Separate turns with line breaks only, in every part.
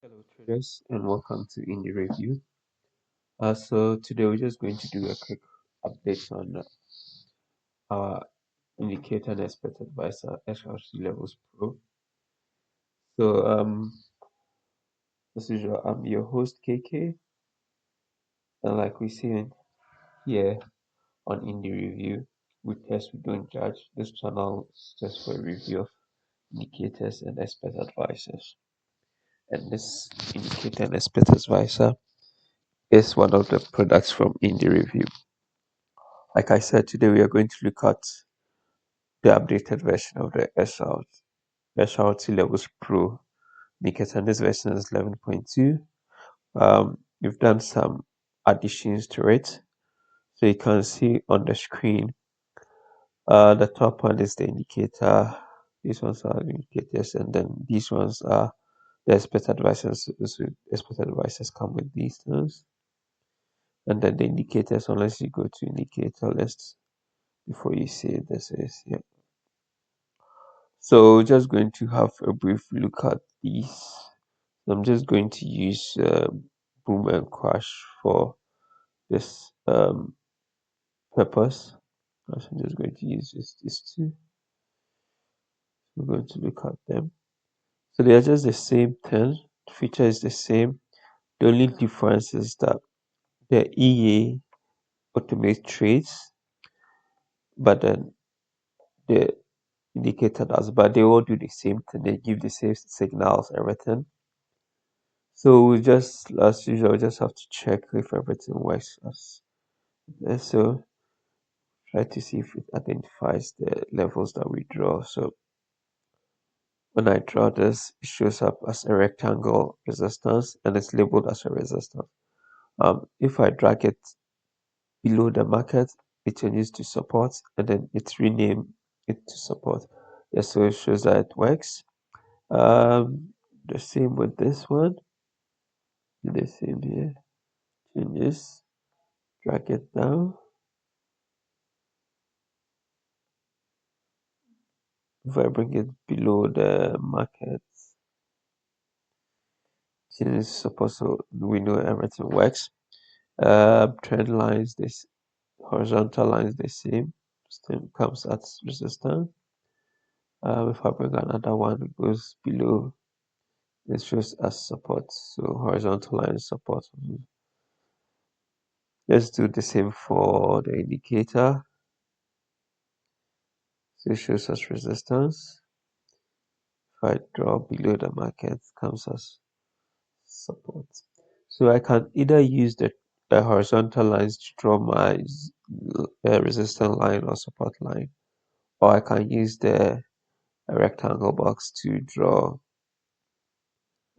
Hello traders and welcome to Indie Review. So today we're just going to do a quick update on our indicator and expert advisor SRT Levels Pro. So as usual, I'm your host KK, and like we see here on Indie Review, we test, we don't judge. This channel is just for a review of indicators and expert advisors. And this indicator and expert advisor is one of the products from Indie Review. Like I said, today we are going to look at the updated version of the SRT Levels Pro indicator, and this version is 11.2. We've done some additions to it. So you can see on the screen, the top one is the indicator. These ones are the indicators, and then these ones are the expert advisors. So expert advisors come with these things. And then the indicators, unless you go to indicator list before you see this is here. So just going to have a brief look at these. I'm just going to use boom and crash for this purpose. So I'm just going to use these two. We're going to look at them. So they are just the same thing. The feature is the same. The only difference is that the EA automates trades, but then the indicator does. But they all do the same thing. They give the same signals, everything. So we just, as usual, we just have to check if everything works as this. So try to see if it identifies the levels that we draw. So when I draw this, it shows up as a rectangle resistance and it's labeled as a resistance. If I drag it below the market, it changes to support and then it's renamed it to support. Yeah, so it shows that it works. The same with this one. The same here. Changes. Drag it down. If I bring it below the market, changes support, so we know everything works. Trend lines, this horizontal lines the same. Same comes at resistance. If I bring another one, it goes below. It shows as support. So horizontal line is support. Let's do the same for the indicator. So it shows as resistance. If I draw below the market, it comes as support. So I can either use the horizontal lines to draw my resistance line or support line, or I can use the rectangle box to draw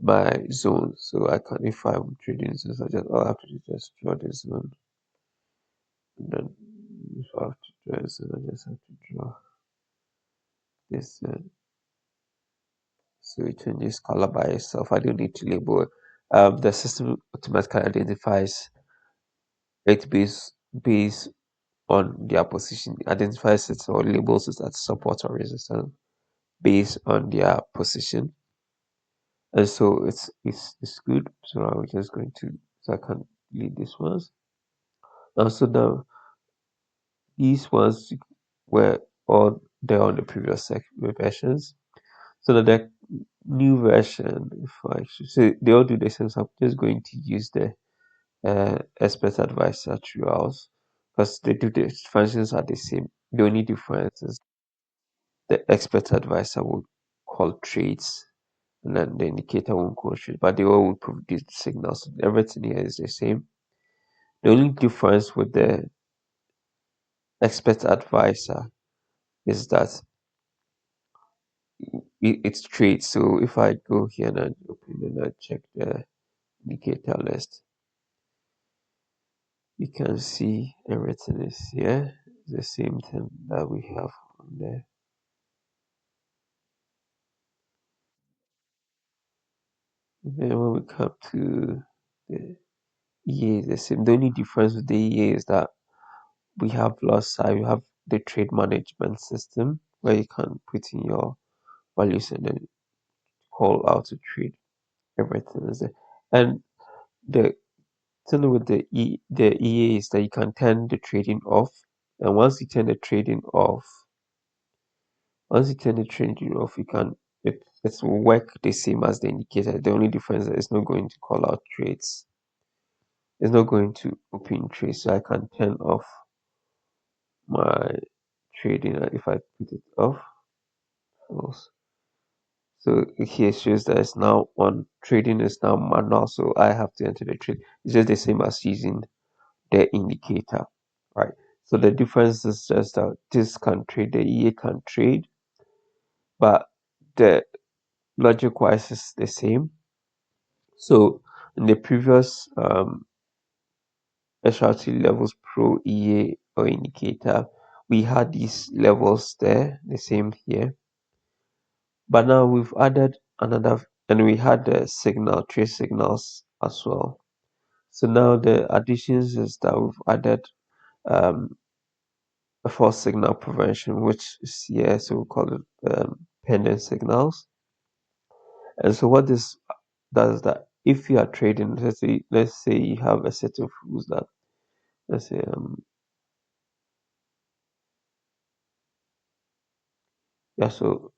my zone. So I can, if I'm trading zones, I just all I have to do is just draw the zone, and then if I have to draw a zone, I just have to draw this zone. So it changes color by itself. I don't need to label it. The system automatically identifies it based on their position, identifies it or labels it as support or resistance based on their position. And so it's good. So now we're just going to, so I can delete this ones. So now these ones were all there on the previous versions. So that the new version, if I should say, they all do the same. So I'm just going to use the expert advisor throughout because they do the functions are the same. The only difference is the expert advisor will call trades and then the indicator won't call trades, but they all will produce the signals. Everything here is the same. The only difference with the expert advisor is that it's trades. So if I go here and I open and I check the indicator list, you can see everything is here. The same thing that we have on there. Then when we come to the EA, the same. The only difference with the EA is that we have lost side. We have the trade management system where you can put in your values and then call out to trade. everything is there. And the thing with the EA is that you can turn the trading off. And once you turn the trading off, it will work the same as the indicator. The only difference is it's not going to call out trades. It's not going to open trades. So I can turn off my trading if I put it off. False. So here it shows that it's now on. Trading is now manual, so I have to enter the trade. It's just the same as using the indicator, right? So the difference is just that this can trade, the EA can trade, but the logic wise is the same. So in the previous SRT Levels Pro EA or indicator, we had these levels there, the same here. But now we've added another, and we had the trade signals as well. So now the additions is that we've added um, a false signal prevention, which is here, so we call it pending signals. And so what this does is that if you are trading, let's say you have a set of rules that, let's say yeah, so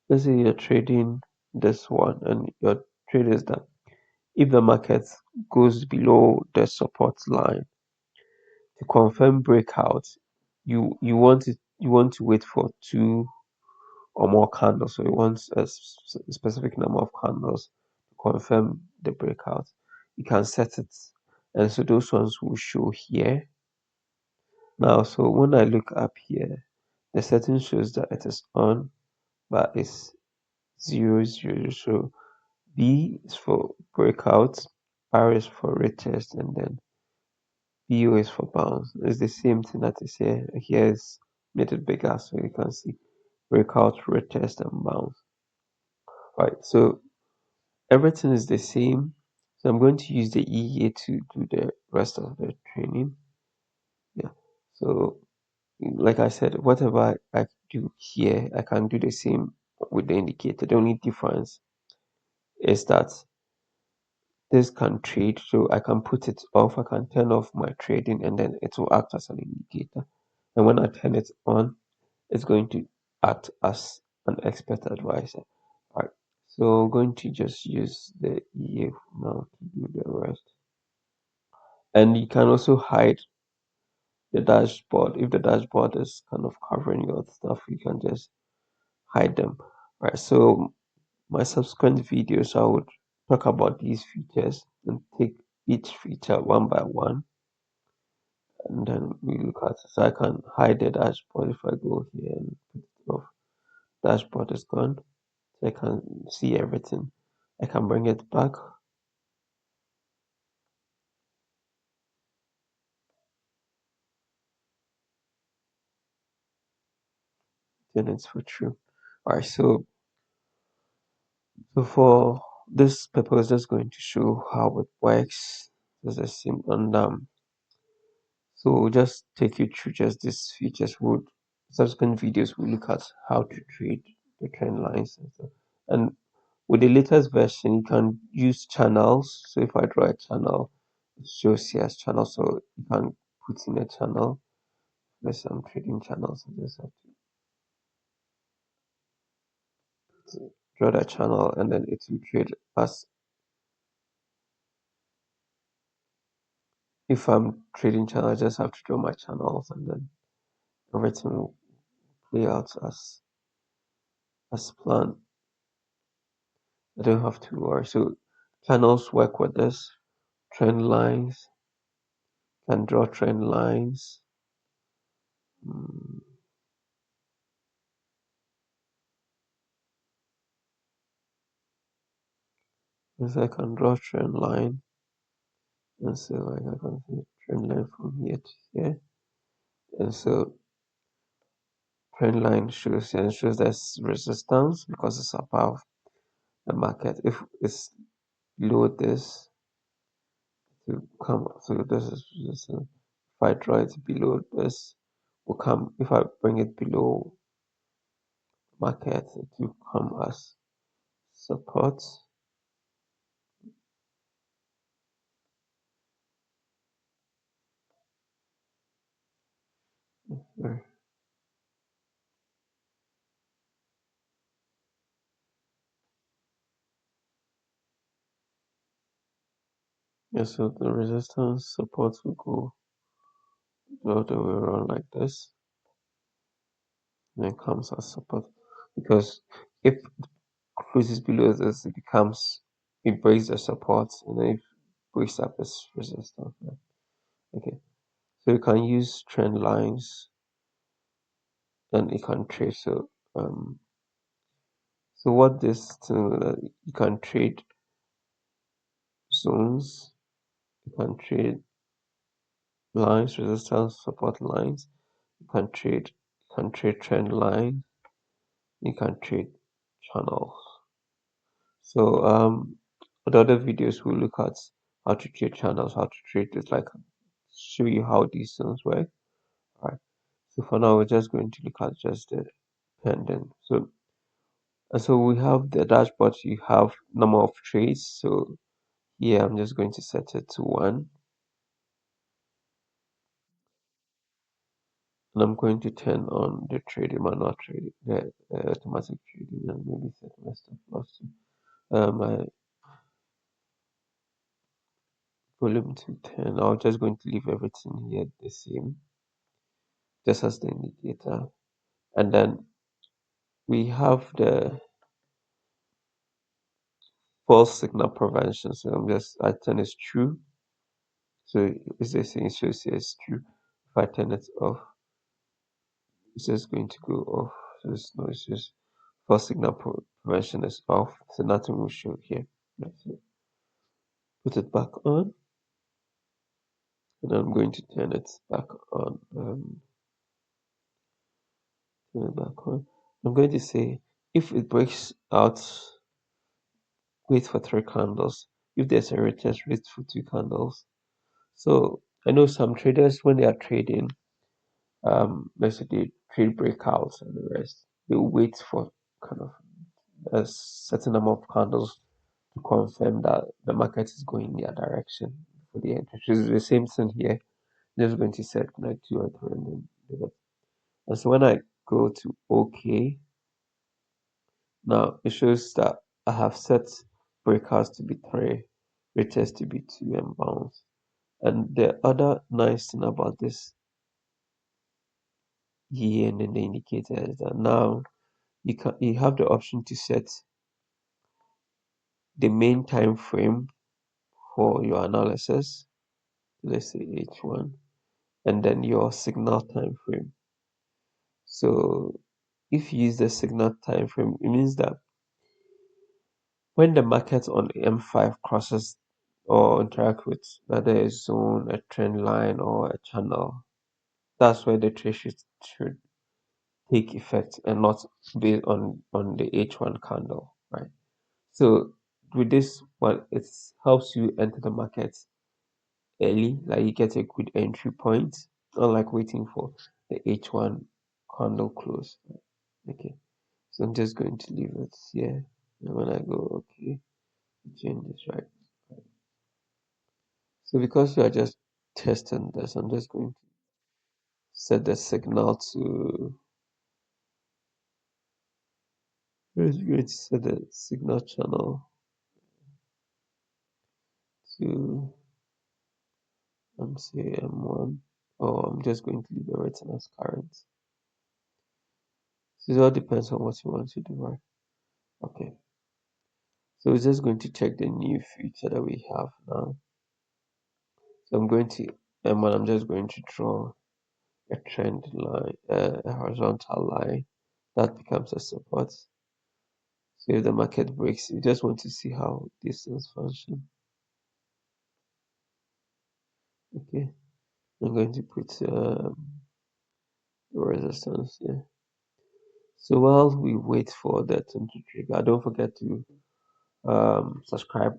let's say you're trading this one, and your trade is that if the market goes below the support line, to confirm breakout, you want to wait for two or more candles. So you want a specific number of candles to confirm the breakout. You can set it, and so those ones will show here. Now, so when I look up here, the setting shows that it is on, but it's 0 0. So B is for breakout, R is for retest, and then BO is for bounce. It's the same thing that is here. Here is made it bigger so you can see breakout, retest, and bounce. Right. So everything is the same. So I'm going to use the EA to do the rest of the training. Yeah. So like I said, whatever I do here, I can do the same with the indicator. The only difference is that this can trade, so I can put it off, I can turn off my trading, and then it will act as an indicator. And when I turn it on, it's going to act as an expert advisor. All right. So I'm going to just use the EA now to do the rest. And you can also hide the dashboard. If the dashboard is kind of covering your stuff, you can just hide them. All right. So my subsequent videos, I would talk about these features and take each feature one by one, and then we look at it. So I can hide the dashboard if I go here and put it off. Dashboard is gone. So I can see everything. I can bring it back. Then it's for true. Alright, so for this purpose, just going to show how it works. There's a sim and so we'll just take you through just these features. Would subsequent videos will look at how to trade the trend lines and stuff. And with the latest version, you can use channels. So if I draw a channel, it shows here as channel. So you can put in a channel. There's some trading channels. I just have to draw that channel, and then it will trade as if I'm trading channel. I just have to draw my channels, and then everything will play out as planned. I don't have to worry. So channels work with this. Trend lines, can draw trend lines. Mm, yes, I can draw trend line, and so like I can see trend line from here to here, and so trend line shows there's resistance because it's above the market. If it's below this, to come, so this is resistance. If I draw it below this, will come. If I bring it below market, it will come as support. Right. Yeah, so the resistance support will go all the way around like this, and then comes as support. Because if it closes below this, it breaks the support, and then it breaks up its resistance. Right? Okay, so you can use trend lines and you can trade. So what this thing you can trade zones, you can trade lines, resistance, support lines, you can trade trend line, you can trade channels. So the other videos we'll look at how to trade channels, how to trade this, like show you how these things work. Alright. So for now we're just going to look at just the pendant. So we have the dashboard, you have number of trades. So here I'm just going to set it to 1. And I'm going to turn on the trading, manual trading, the automatic trading, and maybe set my stop loss to my volume to 10. I'm just going to leave everything here the same, just as the indicator. And then we have the false signal prevention. So I turn it true. So it's the same, it shows here it's true. If I turn it off, it's just going to go off. So it's just false signal prevention is off. So nothing will show here. So put it back on, and I'm going to turn it back on. Turn it back on. I'm going to say if it breaks out, wait for 3 candles. If there's a retest, wait for 2 candles. So I know some traders when they are trading, basically trade breakouts and the rest. They wait for kind of a certain number of candles to confirm that the market is going in their direction for the entry. Which is the same thing here. Just going to set like 2 or 3 and then do that. And so when I go to OK, now it shows that I have set breakouts to be 3, retest to be 2, and bounce. And the other nice thing about this here and then the indicator is that now you have the option to set the main time frame for your analysis. Let's say H1, and then your signal time frame. So if you use the signal time frame, it means that when the market on M5 crosses or interact with whether a zone, a trend line, or a channel, that's where the trade should take effect and not based on the H1 candle, right? So with this one, it helps you enter the market early, like you get a good entry point, unlike waiting for the H1 candle close. Okay, so I'm just going to leave it here. And when I go okay, change this right. So because we are just testing this, I'm just going to set the signal to we're just going to set the signal channel to say M1. Or I'm just going to leave everything as current. So it all depends on what you want to do, right? Okay. So we're just going to check the new feature that we have now. So I'm going to and I'm just going to draw a trend line, a horizontal line that becomes a support. So if the market breaks, you just want to see how these things function. Okay, I'm going to put the resistance here. So while we wait for that to trigger, don't forget to subscribe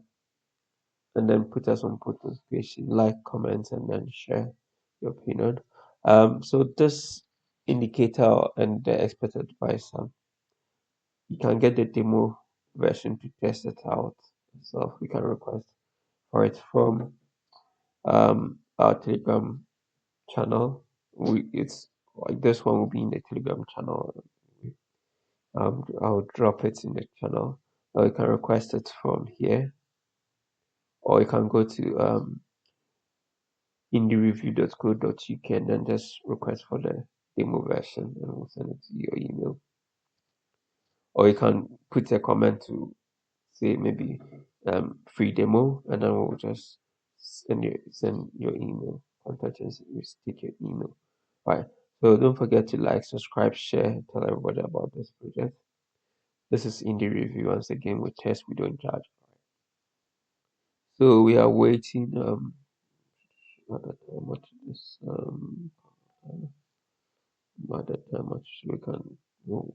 and then put us on post notification, like, comment, and then share your opinion. So this indicator and the expert advisor, you can get the demo version to test it out. So we can request for it from our Telegram channel. It's Like this one will be in the Telegram channel. I'll drop it in the channel, or you can request it from here, or you can go to indiereview.co.uk and then just request for the demo version, and we'll send it to your email. Or you can put a comment to say maybe free demo, and then we'll just send your email contact and take your email. Right. So don't forget to like, subscribe, share, tell everybody about this project. This is Indie Review. Once again, we test, we don't judge. So we are waiting. At that time, what is this? At that time, much we can. Oh,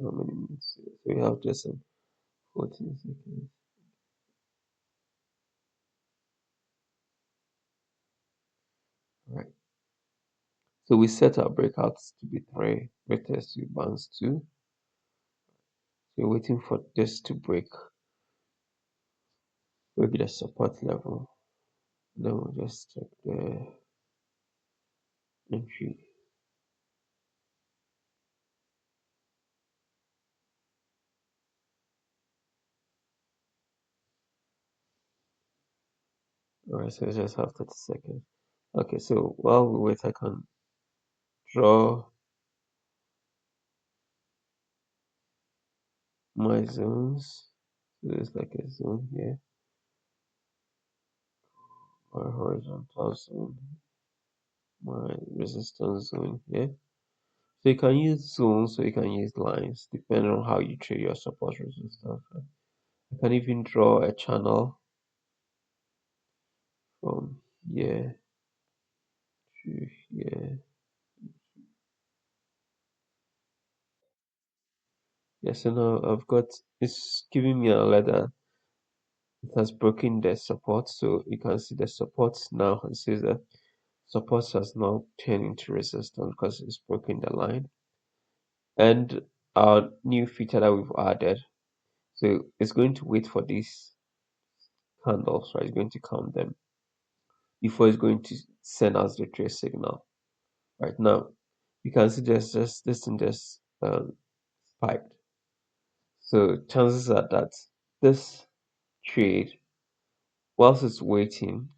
how many minutes? So we have just 14 seconds. Right. So we set our breakouts to be 3, retests to bounce 2. So we're waiting for this to break the support level. Then we'll just check the entry. Alright, so it's just have 30 seconds. Okay, so while we wait, I can draw my zones. So there's like a zone here, my horizontal zone, my resistance zone here. So you can use zones, or you can use lines, depending on how you trade your support resistance. I can even draw a channel from here to here. Yes, so now it's giving me a letter. It has broken the support, so you can see the support now. It says that support has now turned into resistance because it's broken the line. And our new feature that we've added, so it's going to wait for these candles, right? It's going to count them before it's going to send us the trace signal. Right now, you can see there's just this thing just spiked. So chances are that this trade, whilst it's waiting,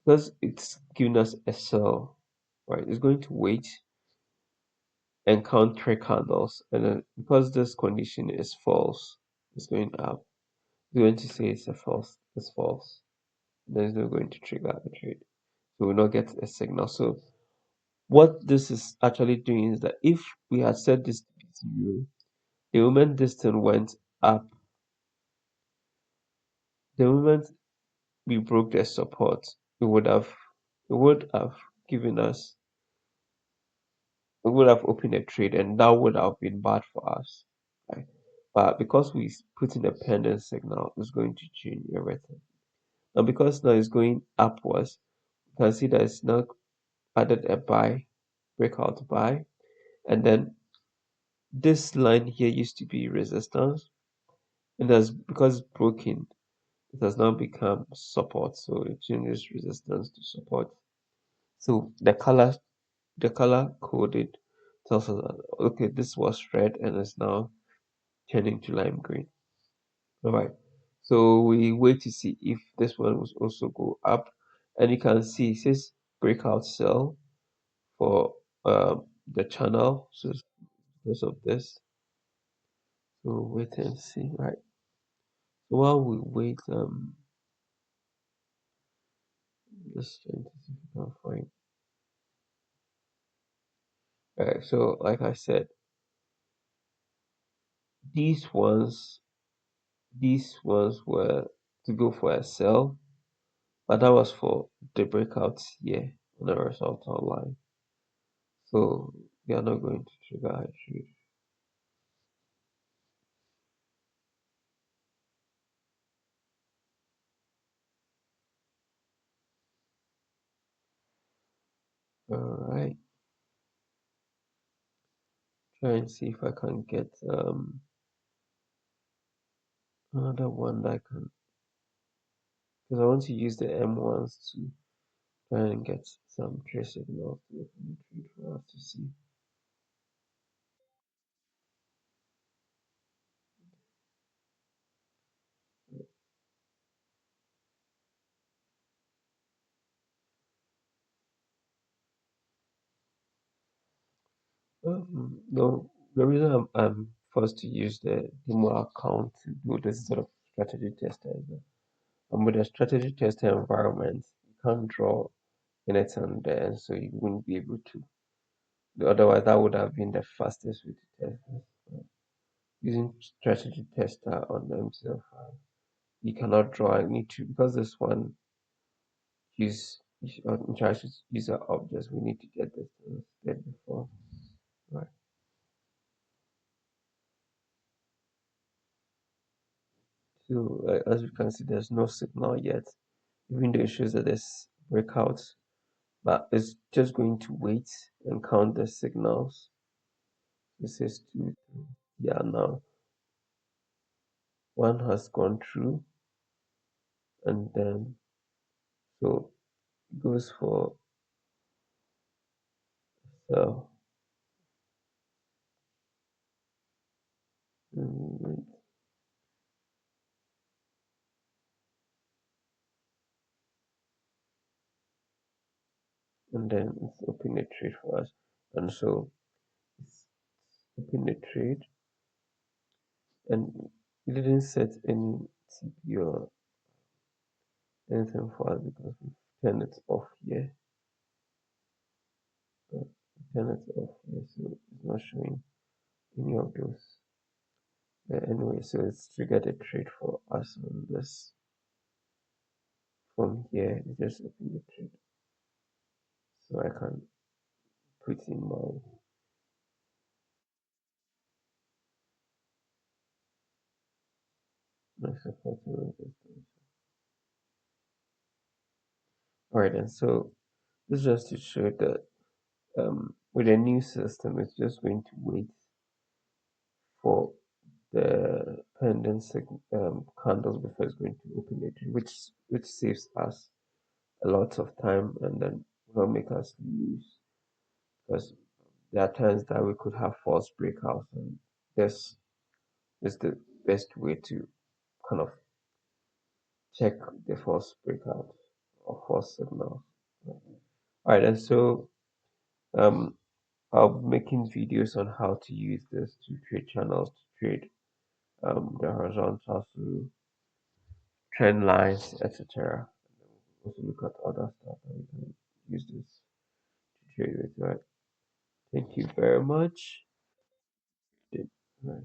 because it's giving us a sell, right? It's going to wait and count 3 candles, and then because this condition is false, it's going up. It's going to say it's a false. It's false. Then it's not going to trigger a trade, so we'll not get a signal. So what this is actually doing is that if we had set this to be 0, the moment this thing went up, the moment we broke the support, it would have given us, it would have opened a trade, and that would have been bad for us, right? But because we put in a pending signal, it's going to change everything. And because now it's going upwards, you can see that it's now added a buy, breakout buy, and then this line here used to be resistance, and as because it's broken, it has now become support. So it changes resistance to support. So the color coded tells us that okay, this was red and is now turning to lime green. All right. So we wait to see if this one will also go up, and you can see it says breakout sell for the channel. So because of this, so we'll wait and see. Right. So while we wait, just trying to see if we can find. All right. So like I said, these ones these ones were to go for a sell, but that was for the breakouts here on the horizontal line. So we are not going to trigger a trade. Alright. Try and see if I can get another one that I can, because I want to use the M1s to try and get some trace signals to open the trade for us to see. No, the reason I'm forced to use the demo account to do this sort of strategy tester is that with a strategy tester environment, you can't draw anything there, so you wouldn't be able to. Otherwise, that would have been the fastest way to test this. Using strategy tester on the MCL5, you cannot draw. I need to because this one use interactions user objects. We need to get this step before, right? So as you can see, there's no signal yet, even though it shows that there's breakouts, but it's just going to wait and count the signals. This is two. Yeah, now one has gone through, and then so it goes for so mm, and then it's open a trade for us, and so it's open a trade, and it didn't set any TP or anything for us because we turned it off here. But we turn it off here, so it's not showing any of those. Anyway, so it's triggered a trade for us on this from here. It just open the trade, so I can put in my support resistance. All right, and so this is just to show that with a new system, it's just going to wait for the pending candles before it's going to open it, which saves us a lot of time and then will not make us lose because there are times that we could have false breakouts, and this is the best way to kind of check the false breakout or false signal. All right, and so um, I'll be making videos on how to use this to trade channels, to trade the horizontal, to trend lines, etc. Also look at other stuff that we can use this to trade with. Right. Thank you very much. Right.